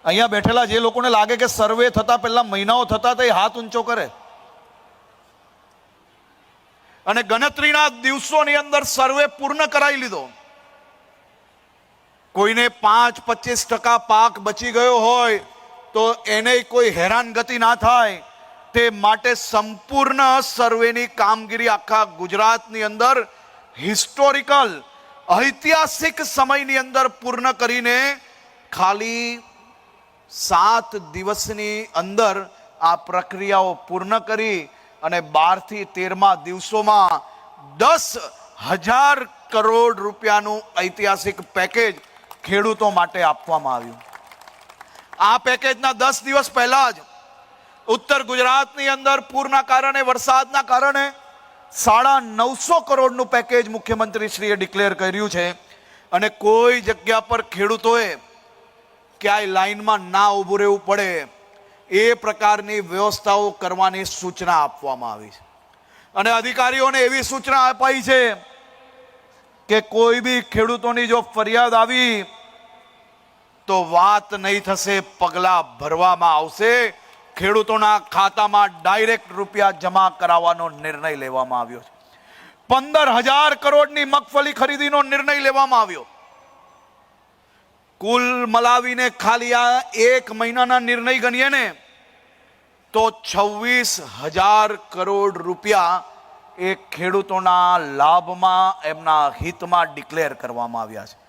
અહીંયા બેઠેલા જે લોકોને લાગે કે સર્વે થતા પહેલા મહિનાઓ થતા તે હાથ ઊંચો કરે. અને ગણતરીના દિવસોની અંદર સર્વે પૂર્ણ કરાવી લીધો. કોઈને 5-25% પાક બચી ગયો હોય તો એને કોઈ હેરાનગતિ ના થાય તે માટે સંપૂર્ણ સર્વેની કામગીરી આખા ગુજરાતની અંદર હિસ્ટોરિકલ ઐતિહાસિક સમયની અંદર પૂર્ણ કરીને ખાલી 7 દિવસની અંદર આ પ્રક્રિયાઓ પૂર્ણ કરી અને 12 થી 13મા દિવસોમાં 10,000 કરોડ રૂપિયાનું ઐતિહાસિક પેકેજ ખેડૂતો માટે આપવામાં આવ્યું. આ પેકેજના 10 દિવસ પહેલા જ ઉત્તર ગુજરાતની અંદર પૂરના કારણે, વરસાદના કારણે 950 કરોડનું પેકેજ મુખ્યમંત્રીશ્રીએ ડિક્લેર કર્યું છે. અને કોઈ જગ્યા પર ખેડૂતોએ ક્યાંય લાઈનમાં ના ઊભું રહેવું પડે એ પ્રકારની વ્યવસ્થાઓ કરવાની સૂચના આપવામાં આવી છે. અને અધિકારીઓને એવી સૂચના અપાઈ છે કે કોઈ બી ખેડૂતોની જો ફરિયાદ આવી તો વાત નહીં થશે, પગલાં ભરવામાં આવશે. ખેડૂતોના ખાતામાં ડાયરેક્ટ રૂપિયા જમા કરાવવાનો નિર્ણય લેવામાં આવ્યો છે. 15,000 કરોડની મગફળી ખરીદીનો નિર્ણય લેવામાં આવ્યો. કુલ મલાવીને ખાલી આ 1 મહિનાના નિર્ણય ગણીએ ને તો 26,000 કરોડ રૂપિયા એ ખેડૂતોના લાભમાં, એમના હિતમાં ડિક્લેર કરવામાં આવ્યા છે.